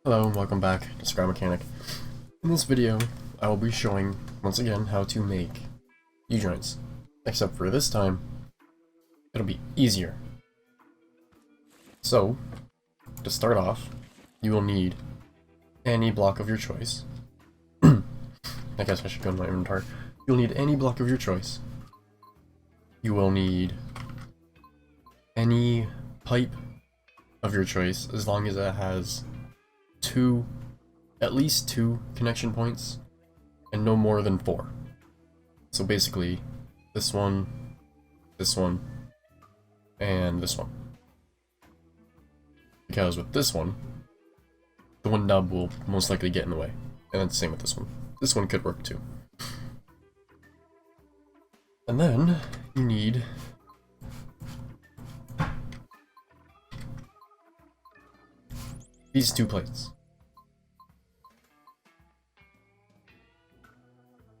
Hello and welcome back to Scrap Mechanic. In this video, I will be showing, once again, how to make U-joints. Except for this time, it'll be easier. So, to start off, you will need any block of your choice. I guess I should go in my inventory. You'll need any block of your choice. You will need any pipe of your choice, as long as it has at least two connection points, and no more than 4. So basically, this one, and this one. Because with this one, the one nub will most likely get in the way. And then same with this one. This one could work too. And then, you need these 2 plates.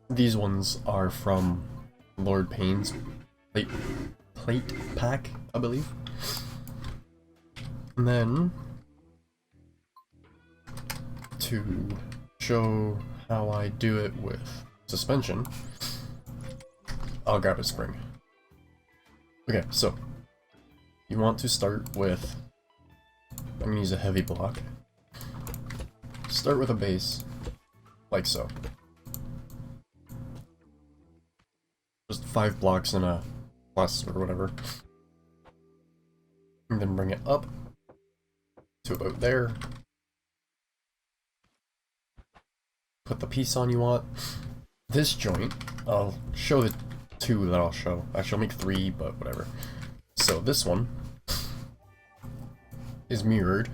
These ones are from Lord Payne's plate pack, I believe. And then, to show how I do it with suspension, I'll grab a spring. Okay, so, you want to start with, I'm going to use a heavy block. Start with a base, like so. Just 5 blocks in a plus or whatever. And then bring it up to about there. Put the piece on you want. This joint, I'll show the 2 that I'll show. Actually, I'll make 3, but whatever. So this one is mirrored.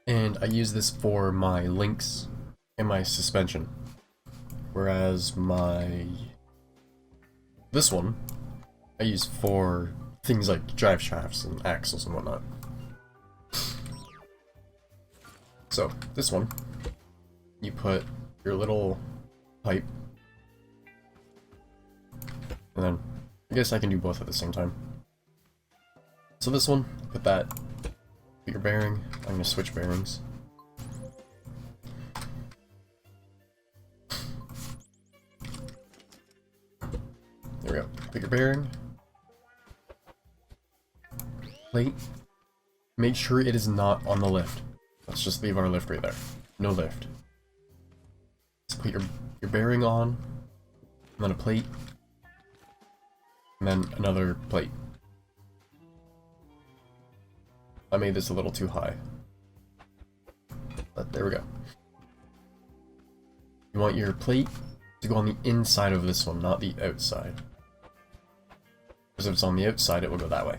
And I use this for my links and my suspension. Whereas this one, I use for things like drive shafts and axles and whatnot. So, this one, you put your little pipe, and then, I guess I can do both at the same time. So this one, put that, put your bearing, I'm going to switch bearings. There we go. Pick your bearing. Plate. Make sure it is not on the lift. Let's just leave our lift right there. No lift. Just put your bearing on, and then a plate, and then another plate. I made this a little too high. But there we go. You want your plate to go on the inside of this one, not the outside. Because if it's on the outside, it will go that way.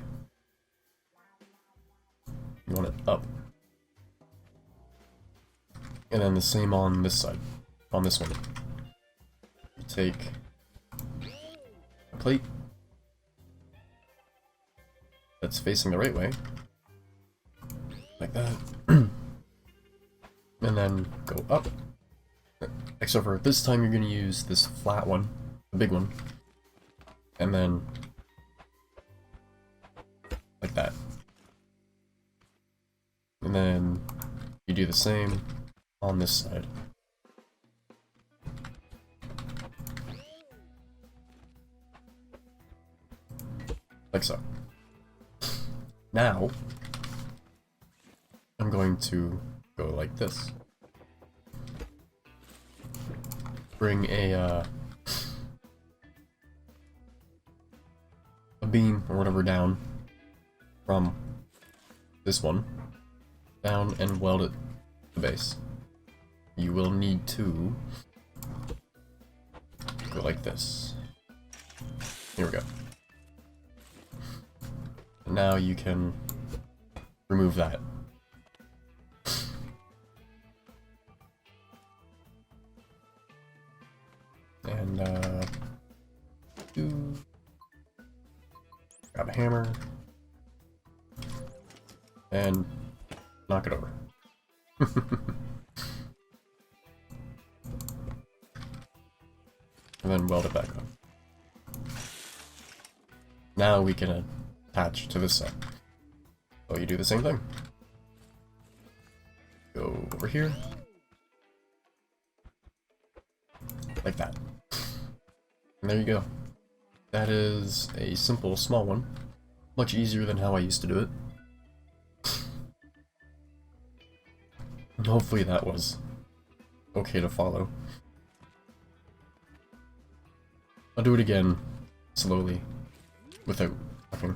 You want it up. And then the same on this side. On this one. You take a plate that's facing the right way. Like that. And then go up. Except for this time you're going to use this flat one, the big one. And then like that. And then you do the same on this side. Like so. Now, I'm going to go like this. Bring a beam or whatever down from this one down and weld it to the base. You will need to go like this. Here we go. And now you can remove that. And grab a hammer and knock it over. And then weld it back on. Now we can attach to this side. So you do the same thing. over here. Like that. And there you go. That is a simple, small one. Much easier than how I used to do it. And hopefully that was okay to follow. I'll do it again, slowly, without talking.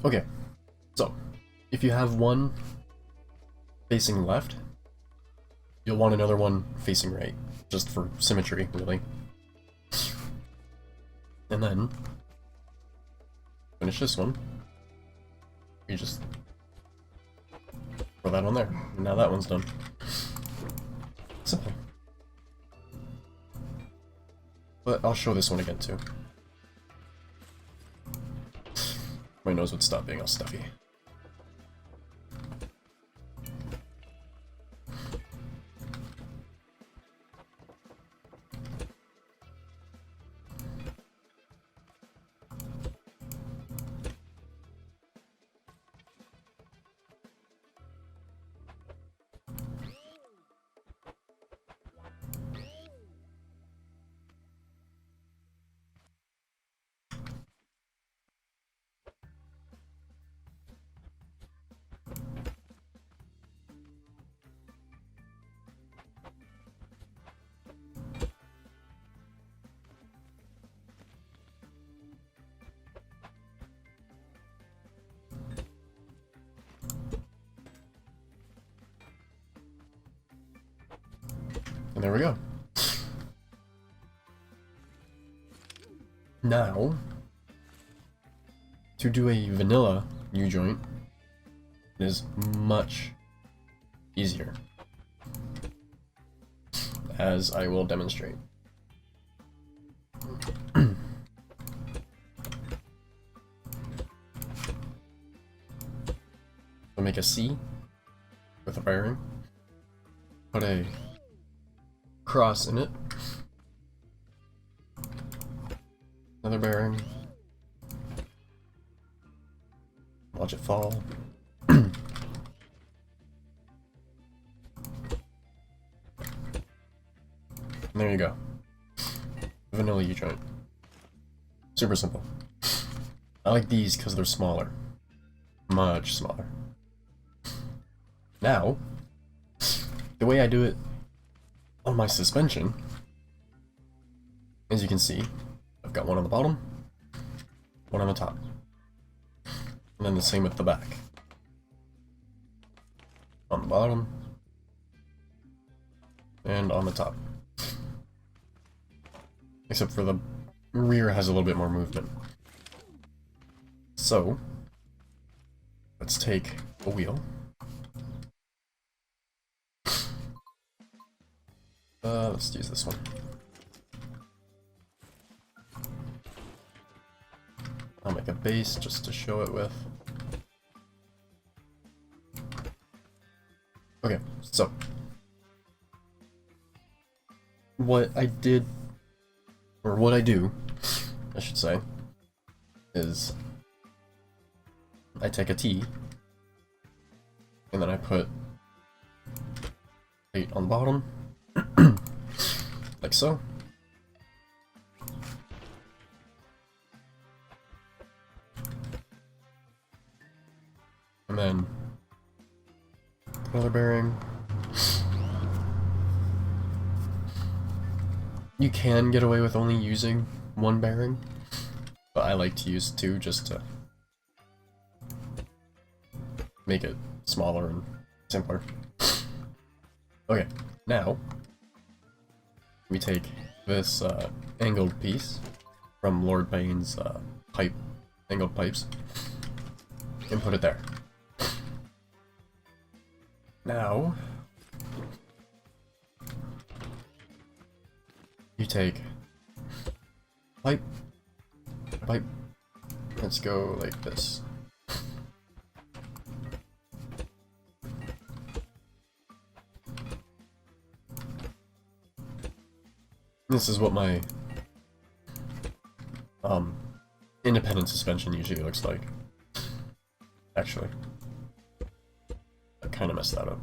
Okay, so if you have one facing left, you'll want another one facing right, just for symmetry, really. And then finish this one. You just throw that on there. And now that one's done. Simple. But I'll show this one again too. My nose would stop being all stuffy. And there we go. Now, to do a vanilla U-joint is much easier, as I will demonstrate. So make a C with a bearing, put a cross in it, another bearing, watch it fall, and there you go, vanilla U-joint. Super simple. I like these because they're smaller, much smaller. Now, the way I do it on my suspension, as you can see, I've got one on the bottom, one on the top, and then the same with the back. On the bottom, and on the top. Except for the rear has a little bit more movement. So, let's take a wheel. Let's use this one. I'll make a base just to show it with. Okay, so what I did, or what I do, I should say, is I take a T, and then I put plate on the bottom, like so. And then another bearing, You can get away with only using one bearing, but I like to use two just to make it smaller and simpler. Okay, now we take this angled piece from Lord Bane's angled pipes and put it there. Now you take pipe, let's go like this. This is what my independent suspension usually looks like. Actually, I kind of messed that up.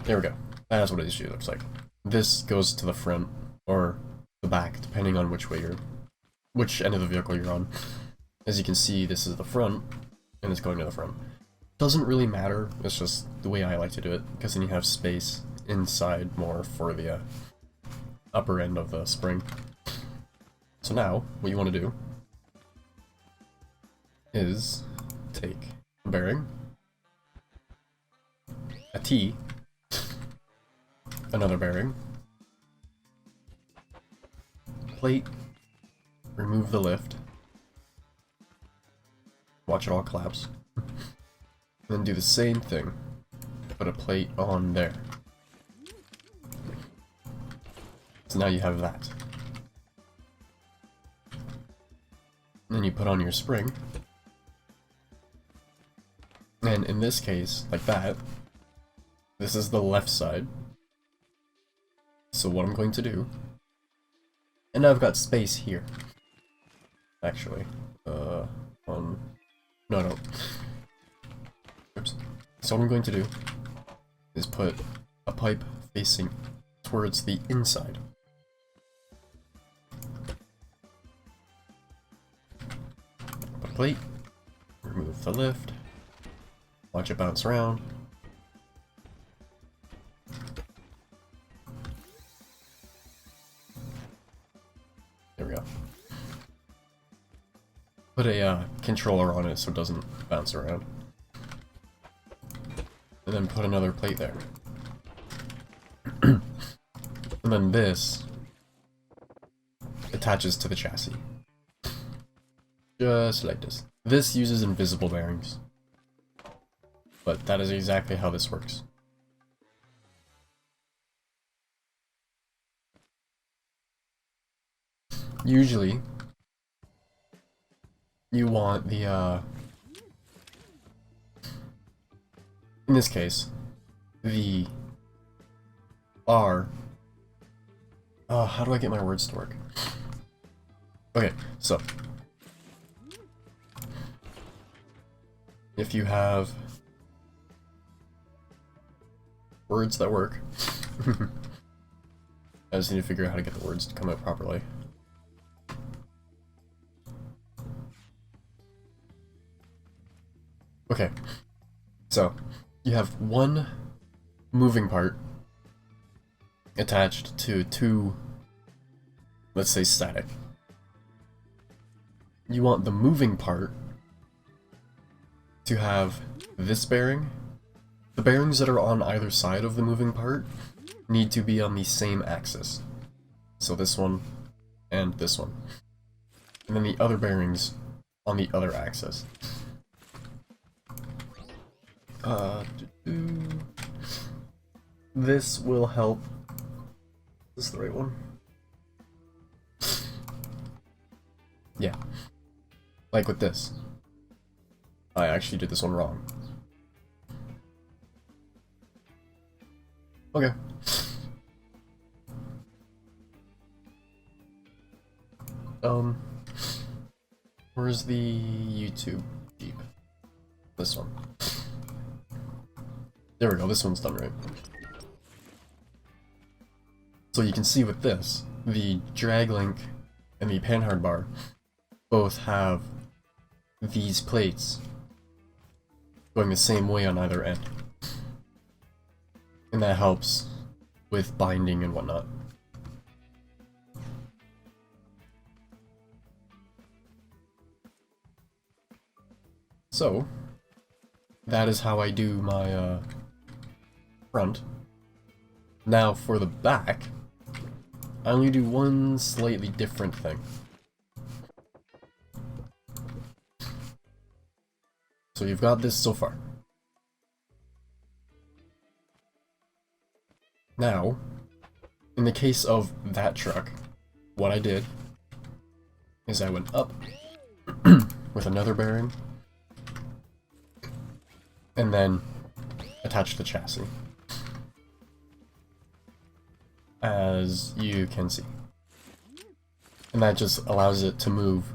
There we go. That's what it usually looks like. This goes to the front or the back, depending on which end of the vehicle you're on. As you can see, this is the front, and it's going to the front. Doesn't really matter. It's just the way I like to do it, because then you have space inside more for the upper end of the spring. So now, what you want to do is take a bearing, a T, another bearing, plate, remove the lift, watch it all collapse, then do the same thing, put a plate on there. So now you have that. And then you put on your spring. And in this case, like that, this is the left side. So what I'm going to do, and now I've got space here. Actually, no. Oops. So what I'm going to do is put a pipe facing towards the inside. Put a plate, remove the lift, watch it bounce around. There we go. Put a controller on it so it doesn't bounce around. And then put another plate there. And then this attaches to the chassis. Just like this. This uses invisible bearings. But that is exactly how this works. Usually, you want the, in this case, the R, how do I get my words to work? Okay, so, if you have words that work, I just need to figure out how to get the words to come out properly. Okay, so you have one moving part attached to two, let's say, static. You want the moving part to have this bearing. The bearings that are on either side of the moving part need to be on the same axis. So this one and this one. And then the other bearings on the other axis. This will help. Is this the right one? Yeah. Like with this. I actually did this one wrong. Okay. Where's the YouTube Jeep? This one. There we go, this one's done right. So you can see with this, the drag link and the panhard bar both have these plates going the same way on either end. And that helps with binding and whatnot. So, that is how I do my front. Now for the back, I only do one slightly different thing. So you've got this so far. Now, in the case of that truck, what I did is I went up with another bearing and then attached the chassis, as you can see. And that just allows it to move.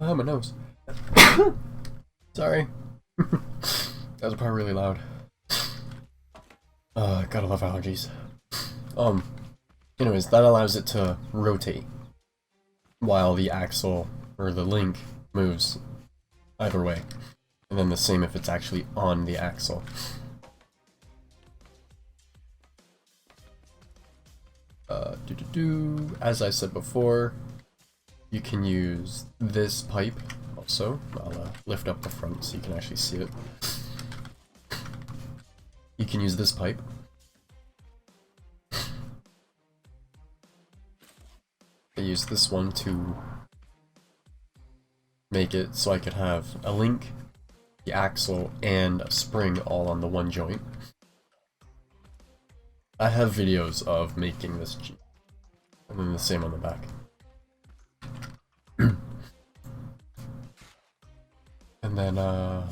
Oh, my nose. Sorry. That was probably really loud. Gotta love allergies. Anyways, that allows it to rotate while the axle or the link moves either way. And then the same if it's actually on the axle. As I said before, you can use this pipe also. I'll lift up the front so you can actually see it. You can use this pipe. I use this one to make it so I could have a link, the axle, and a spring all on the one joint. I have videos of making this Jeep, and then the same on the back. And then, no.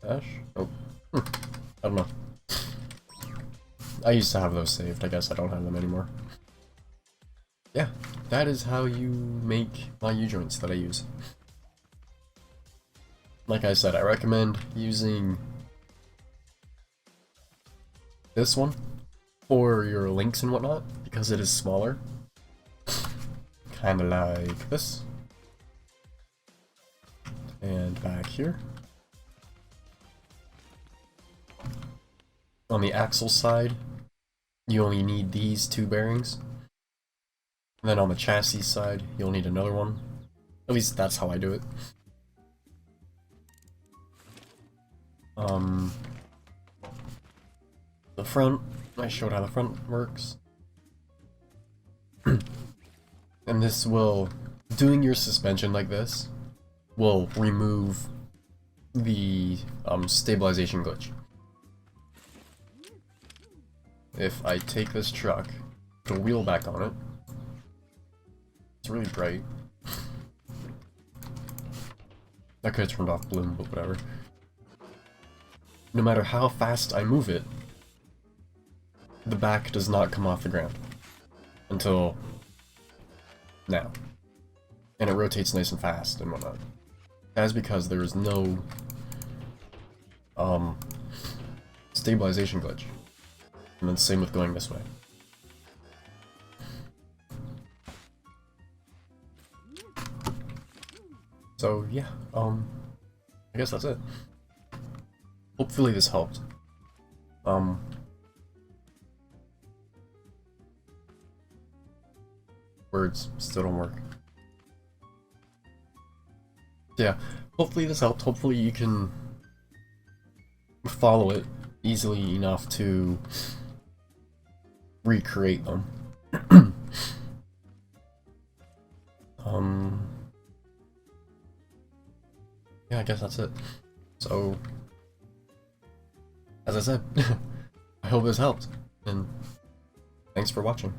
Dash? Oh. I don't know. I used to have those saved, I guess I don't have them anymore. Yeah, that is how you make my U-joints that I use. Like I said, I recommend using this one for your links and whatnot, because it is smaller. Kinda like this. And back here. On the axle side, you only need these two bearings. And then on the chassis side, you'll need another one. At least that's how I do it. The front, I showed how the front works. And this will, doing your suspension like this, will remove the stabilization glitch. If I take this truck, put a wheel back on it, it's really bright. I could have turned off bloom, but whatever. No matter how fast I move it, the back does not come off the ground until now. And it rotates nice and fast and whatnot. That's because there is no stabilization glitch. And then same with going this way. So yeah, I guess that's it. Hopefully this helped. Words still don't work. Yeah, hopefully this helped. Hopefully you can follow it easily enough to recreate them. Yeah, I guess that's it. So, as I said, I hope this helped, and thanks for watching.